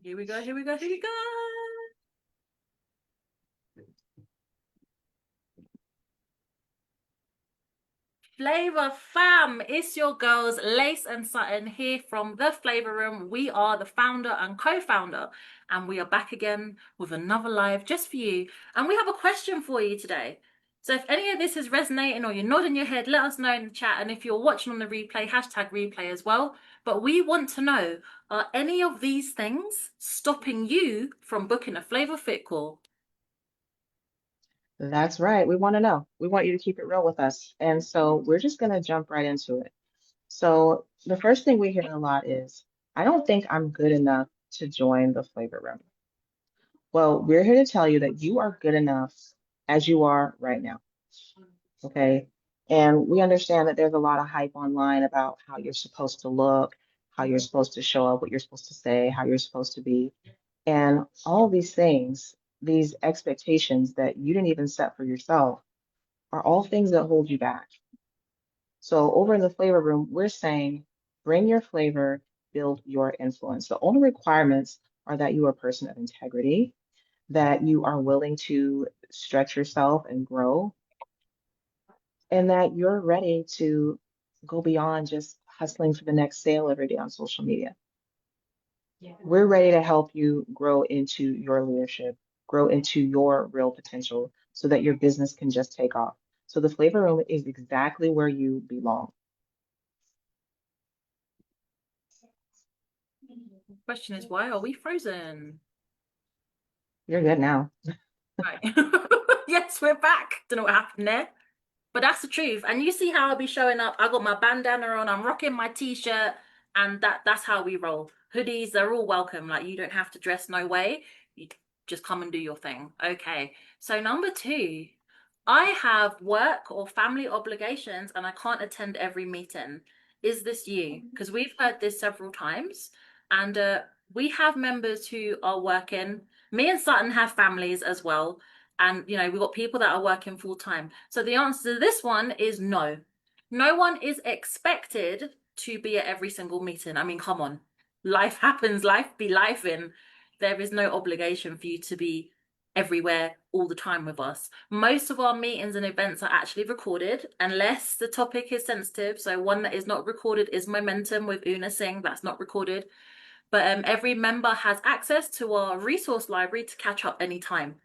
Here we go, here we go, here we go. Flavor fam, it's your girls Lace and Sutton here from the Flavor Room. We are the founder and co-founder, and we are back again with another live just for you. And we have a question for you today. So if any of this is resonating or you're nodding your head, let us know in the chat. And if you're watching on the replay, hashtag replay as well. But we want to know, are any of these things stopping you from booking a Flavor Fit call? That's right. We want to know. We want you to keep it real with us. And so we're just going to jump right into it. So the first thing we hear a lot is, I don't think I'm good enough to join the flavor room. Well, we're here to tell you that you are good enough as you are right now. Okay. And we understand that there's a lot of hype online about how you're supposed to look, how you're supposed to show up, what you're supposed to say, how you're supposed to be. And all these things, these expectations that you didn't even set for yourself, are all things that hold you back. So over in the flavor room, we're saying bring your flavor, build your influence. The only requirements are that you are a person of integrity, that you are willing to stretch yourself and grow, and that you're ready to go beyond just hustling for the next sale every day on social media. We're ready to help you grow into your leadership, grow into your real potential so that your business can just take off. So the flavor room is exactly where you belong. Question is, why are we frozen? You're good now. Right. Yes, we're back. Don't know what happened there. But that's the truth. And you see how I'll be showing up. I got my bandana on, I'm rocking my t-shirt, and that's how we roll. Hoodies, they're all welcome. Like you don't have to dress no way. You just come and do your thing. Okay. So number two, I have work or family obligations and I can't attend every meeting. Is this you? Because we've heard this several times. And we have members who are working. Me and Sutton have families as well. And, we've got people that are working full time. So the answer to this one is no. No one is expected to be at every single meeting. I mean, come on. Life happens, life be life in. There is no obligation for you to be everywhere all the time with us. Most of our meetings and events are actually recorded unless the topic is sensitive. So one that is not recorded is Momentum with Una Singh. That's not recorded. But every member has access to our resource library to catch up anytime.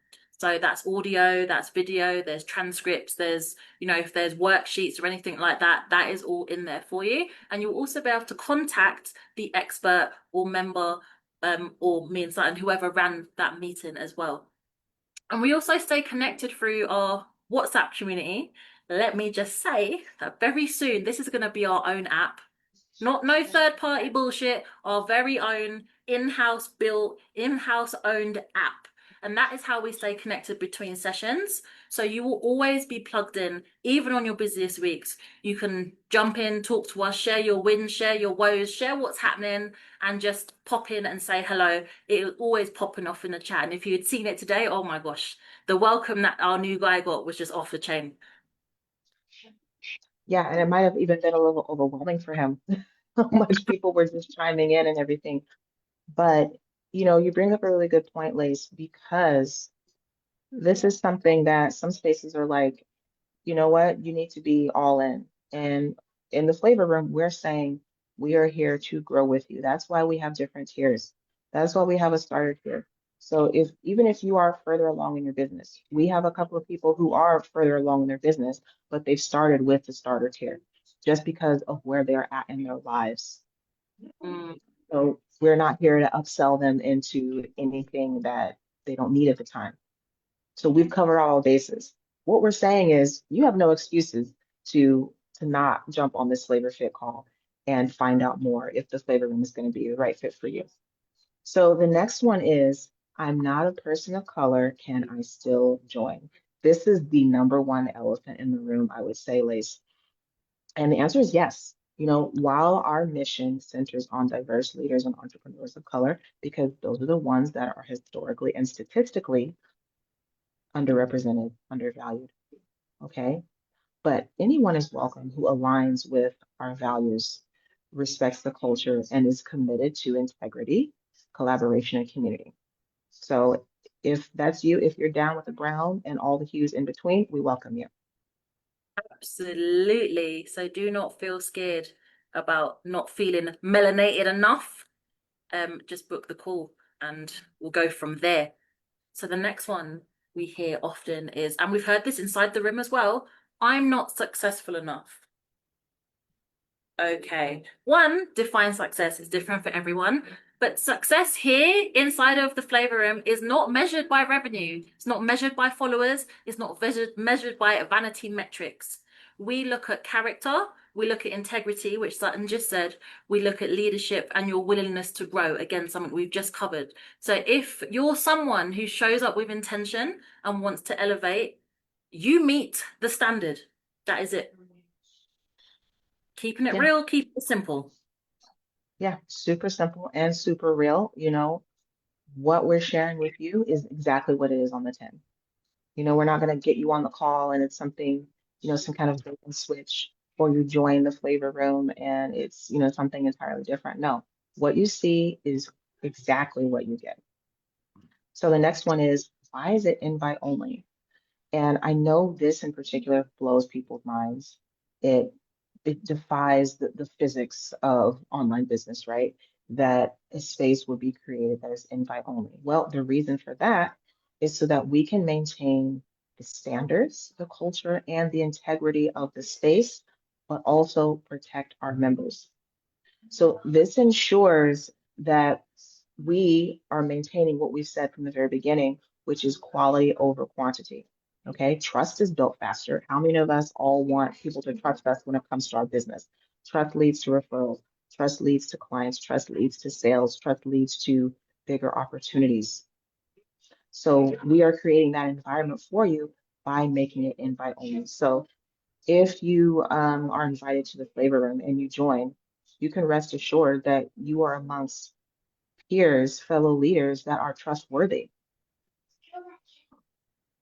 So that's audio, that's video, there's transcripts, there's, if there's worksheets or anything like that, that is all in there for you. And you'll also be able to contact the expert or member or me and Sutton, whoever ran that meeting as well. And we also stay connected through our WhatsApp community. Let me just say that very soon this is going to be our own app. Not no third party bullshit, our very own in-house built, in-house owned app. And that is how we stay connected between sessions. So you will always be plugged in, even on your busiest weeks. You can jump in, talk to us, share your wins, share your woes, share what's happening, and just pop in and say hello. It'll always popping off in the chat. And if you had seen it today, oh my gosh, the welcome that our new guy got was just off the chain. Yeah, and it might have even been a little overwhelming for him. How much people were just chiming in and everything. But, you bring up a really good point, Lace, because this is something that some spaces are like, you know what, you need to be all in. And in the flavor room, we're saying we are here to grow with you. That's why we have different tiers. That's why we have a starter tier. So even if you are further along in your business, we have a couple of people who are further along in their business, but they've started with the starter tier just because of where they're at in their lives. Mm. So we're not here to upsell them into anything that they don't need at the time. So we've covered all bases. What we're saying is you have no excuses to not jump on this flavor fit call and find out more if the flavor room is going to be the right fit for you. So the next one is I'm not a person of color. Can I still join? This is the number one elephant in the room, I would say, Lace. And the answer is yes. While our mission centers on diverse leaders and entrepreneurs of color, because those are the ones that are historically and statistically underrepresented, undervalued, okay? But anyone is welcome who aligns with our values, respects the culture, and is committed to integrity, collaboration, and community. So if that's you, if you're down with the brown and all the hues in between, we welcome you. Absolutely. So do not feel scared about not feeling melanated enough. Just book the call and we'll go from there. So the next one we hear often is, and we've heard this inside the room as well, I'm not successful enough. Okay. One, define success is different for everyone, but success here inside of the flavor room is not measured by revenue. It's not measured by followers. It's not measured by vanity metrics. We look at character. We look at integrity, which Sutton just said. We look at leadership and your willingness to grow. Again, something we've just covered. So if you're someone who shows up with intention and wants to elevate, you meet the standard. That is it. Keeping it real, keep it simple. Yeah, super simple and super real. You know, what we're sharing with you is exactly what it is on the tin. You know, we're not going to get you on the call and it's something, you know, some kind of bait and switch, or you join the flavor room and it's, you know, something entirely different. No, what you see is exactly what you get. So the next one is, why is it invite only? And I know this in particular blows people's minds. It it defies the physics of online business, right? That a space would be created that is invite only. Well, the reason for that is so that we can maintain the standards, the culture, and the integrity of the space, but also protect our members. So this ensures that we are maintaining what we've said from the very beginning, which is quality over quantity. Okay, trust is built faster. How many of us all want people to trust us when it comes to our business? Trust leads to referrals, trust leads to clients, trust leads to sales, trust leads to bigger opportunities. So we are creating that environment for you by making it invite only. So if you are invited to the flavor room and you join, you can rest assured that you are amongst peers, fellow leaders that are trustworthy,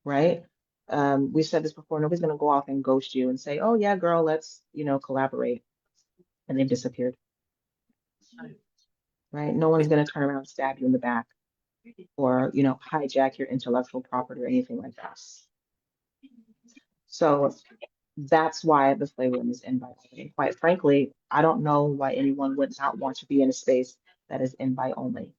right? We said this before, nobody's going to go off and ghost you and say, oh yeah, girl, let's, you know, collaborate. And they've disappeared, right? No one's going to turn around and stab you in the back or, you know, hijack your intellectual property or anything like that. So that's why the flavor room is invite only. Quite frankly, I don't know why anyone would not want to be in a space that is invite only.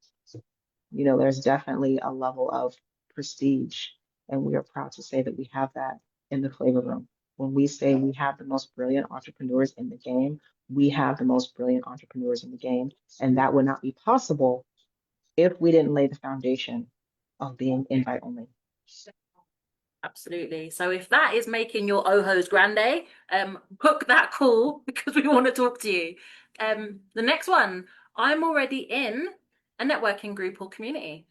You know, there's definitely a level of prestige, and we are proud to say that we have that in the flavor room. When we say we have the most brilliant entrepreneurs in the game, we have the most brilliant entrepreneurs in the game, and that would not be possible if we didn't lay the foundation of being invite only. Absolutely. So if that is making your Ojo's grande, book that call because we want to talk to you. The next one, I'm already in a networking group or community.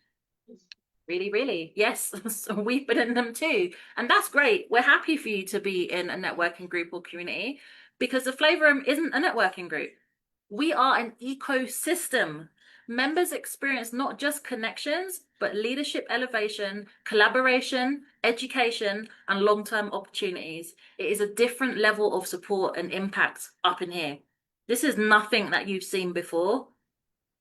Really, really. Yes. So we've been in them too. And that's great. We're happy for you to be in a networking group or community because the Flavor Room isn't a networking group. We are an ecosystem. Members experience not just connections, but leadership elevation, collaboration, education, and long-term opportunities. It is a different level of support and impact up in here. This is nothing that you've seen before.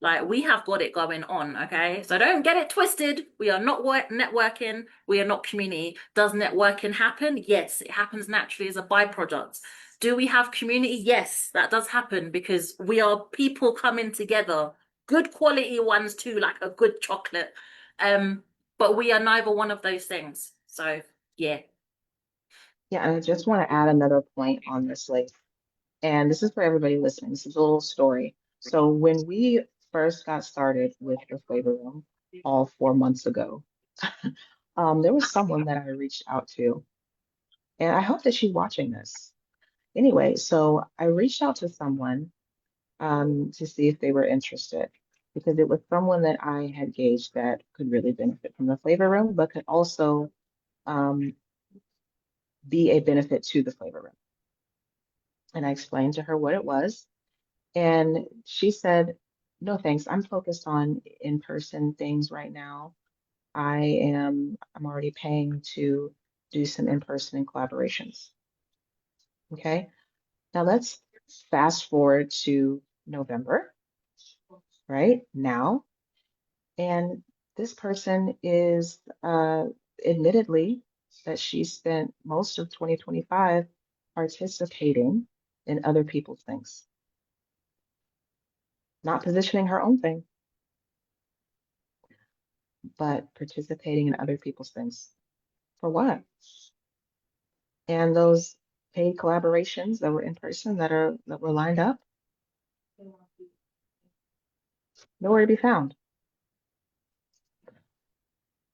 Like, we have got it going on, okay? So don't get it twisted. We are not networking. We are not community. Does networking happen? Yes, it happens naturally as a byproduct. Do we have community? Yes, that does happen because we are people coming together. Good quality ones too, like a good chocolate. But we are neither one of those things. So, yeah. Yeah, and I just want to add another point on this, like, and this is for everybody listening. This is a little story. So when we first got started with the flavor room all 4 months ago, there was someone that I reached out to, and I hope that she's watching this. Anyway, so I reached out to someone to see if they were interested because it was someone that I had gauged that could really benefit from the flavor room, but could also um, be a benefit to the flavor room. And I explained to her what it was. And she said, no, thanks. I'm focused on in-person things right now. I'm already paying to do some in-person collaborations. Okay. Now let's fast forward to November, right? Now, And this person is admittedly that she spent most of 2025 participating in other people's things, not positioning her own thing, but participating in other people's things. For what? And those paid collaborations that were in person that were lined up, nowhere to be found.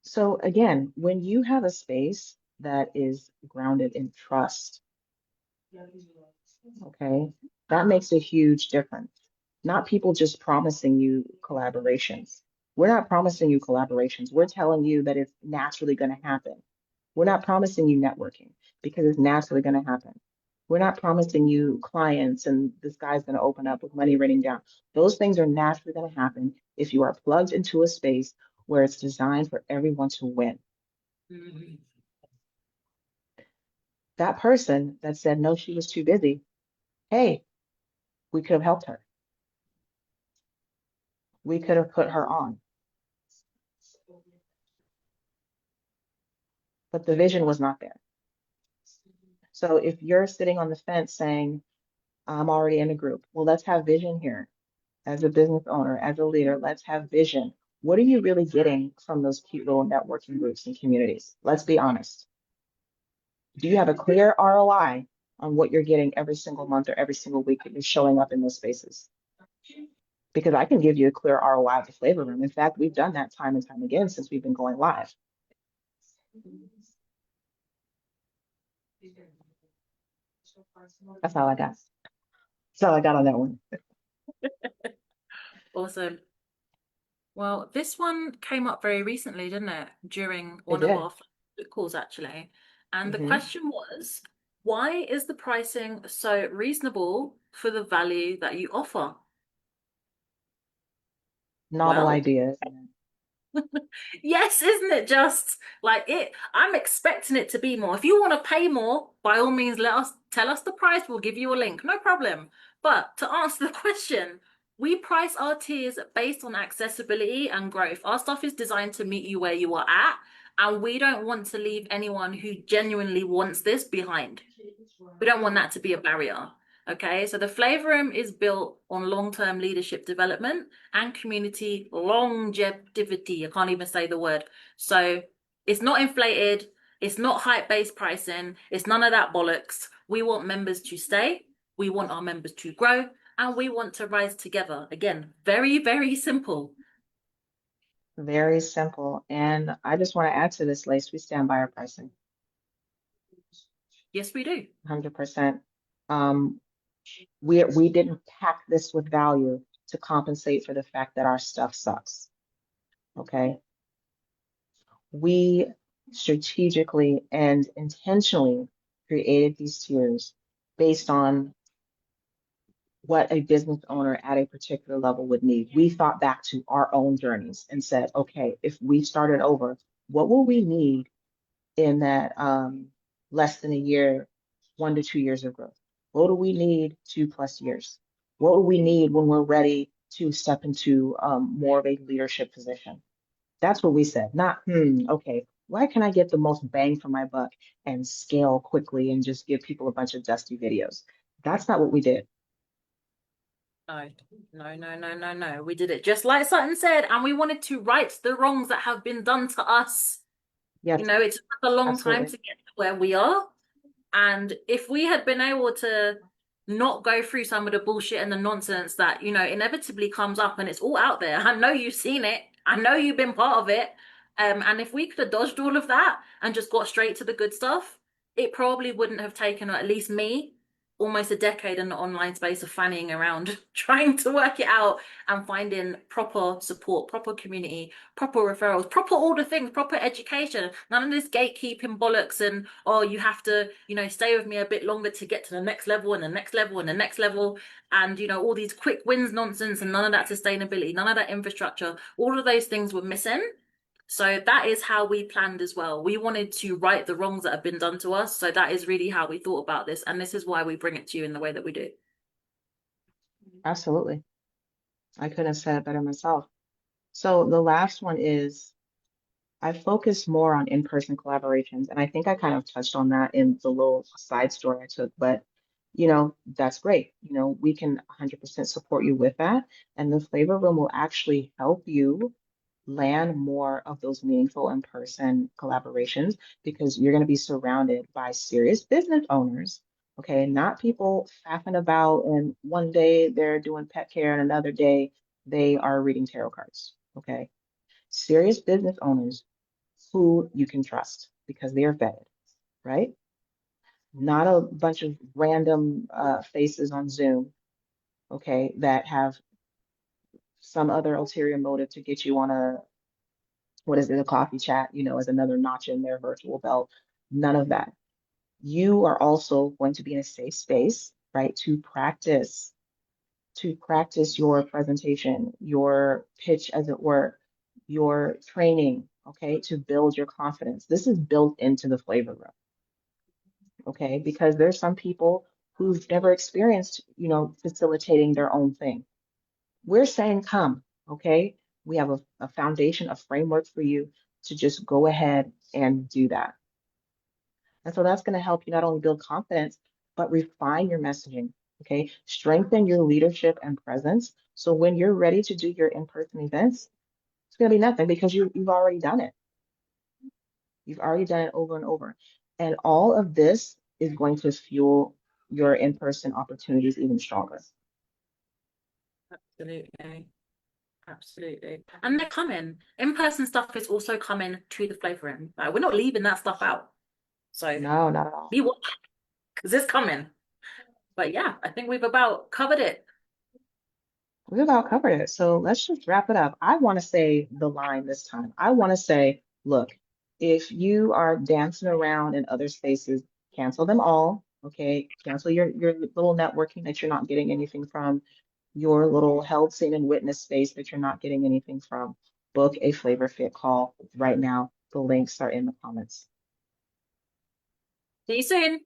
So again, when you have a space that is grounded in trust, okay, that makes a huge difference. Not people just promising you collaborations. We're not promising you collaborations. We're telling you that it's naturally going to happen. We're not promising you networking because it's naturally going to happen. We're not promising you clients and this guy's going to open up with money raining down. Those things are naturally going to happen if you are plugged into a space where it's designed for everyone to win. Mhm. That person that said no, she was too busy, hey, we could have helped her. We could have put her on. But the vision was not there. So if you're sitting on the fence saying, I'm already in a group, well, let's have vision here. As a business owner, as a leader, let's have vision. What are you really getting from those cute little networking groups and communities? Let's be honest. Do you have a clear ROI on what you're getting every single month or every single week that you're showing up in those spaces? Because I can give you a clear ROI of the flavor room. In fact, we've done that time and time again since we've been going live. That's all I got. That's all I got on that one. Awesome. Well, this one came up very recently, didn't it? During It one of did. our flagship calls, actually. And the Hmm. question was, why is the pricing so reasonable for the value that you offer? Novel Well, ideas. yes, isn't it just like it? I'm expecting it to be more. If you want to pay more, by all means, let us tell us the price. We'll give you a link, no problem. But to answer the question, we price our tiers based on accessibility and growth. Our stuff is designed to meet you where you are at, and we don't want to leave anyone who genuinely wants this behind. We don't want that to be a barrier. Okay, so the Flavor Room is built on long-term leadership development and community longevity. I can't even say the word. So it's not inflated, it's not hype-based pricing, it's none of that bollocks. We want members to stay, we want our members to grow, and we want to rise together. Again, very, very simple. Very simple. And I just want to add to this, Lace, we stand by our pricing, Yes, we do. 100%. Um, we didn't pack this with value to compensate for the fact that our stuff sucks. Okay. We strategically and intentionally created these tiers based on what a business owner at a particular level would need. We thought back to our own journeys and said, okay, if we started over, what will we need in that less than a year, 1 to 2 years of growth? What do we need 2+ years? What do we need when we're ready to step into more of a leadership position? That's what we said, not, okay, why can I get the most bang for my buck and scale quickly and just give people a bunch of dusty videos? That's not what we did. No, no, no, no, no, no. We did it just like Sutton said, and we wanted to right the wrongs that have been done to us. You Yes, know, it took a long time absolutely. to get to where we are. And if we had been able to not go through some of the bullshit and the nonsense that, inevitably comes up and it's all out there. I know you've seen it. I know you've been part of it. And if we could have dodged all of that and just got straight to the good stuff, it probably wouldn't have taken, or at least me, almost a decade in the online space of fannying around, trying to work it out and finding proper support, proper community, proper referrals, proper all the things, proper education. None of this gatekeeping bollocks and, oh, you have to, stay with me a bit longer to get to the next level and the next level and the next level. And, all these quick wins nonsense and none of that sustainability, none of that infrastructure. All of those things were missing. So that is how we planned as well. We wanted to right the wrongs that have been done to us. So that is really how we thought about this. And this is why we bring it to you in the way that we do. Absolutely. I couldn't have said it better myself. So the last one is I focus more on in-person collaborations, and I think I kind of touched on that in the little side story I took, but that's great. We can 100% support you with that, and the Flavor Room will actually help you land more of those meaningful in-person collaborations because you're going to be surrounded by serious business owners, okay? Not people faffing about and one day they're doing pet care and another day they are reading tarot cards, okay? Serious business owners who you can trust because they are vetted, right? Not a bunch of random faces on Zoom, okay, that have some other ulterior motive to get you on what is it, a coffee chat, as another notch in their virtual belt. None of that. You are also going to be in a safe space, right, to practice your presentation, your pitch, as it were, your training, okay, to build your confidence. This is built into the Flavor Room, okay, because there's some people who've never experienced, facilitating their own thing. We're saying come, okay? We have a foundation, a framework for you to just go ahead and do that. And so that's going to help you not only build confidence, but refine your messaging, okay? Strengthen your leadership and presence. So when you're ready to do your in-person events, it's going to be nothing because you've already done it. You've already done it over and over. And all of this is going to fuel your in-person opportunities even stronger. Absolutely. Absolutely. And they're coming. In-person stuff is also coming to the Flavor Room. Like, we're not leaving that stuff out. So No, not at all. be what, because it's coming. But yeah, I think we've about covered it. We've about covered it. So let's just wrap it up. I want to say the line this time. I want to say, look, if you are dancing around in other spaces, cancel them all. Okay. Cancel your little networking that you're not getting anything from, your little held, seen, and witness space that you're not getting anything from. Book a Flavor Fit call right now. The links are in the comments. See you soon.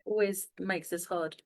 Always makes this hard.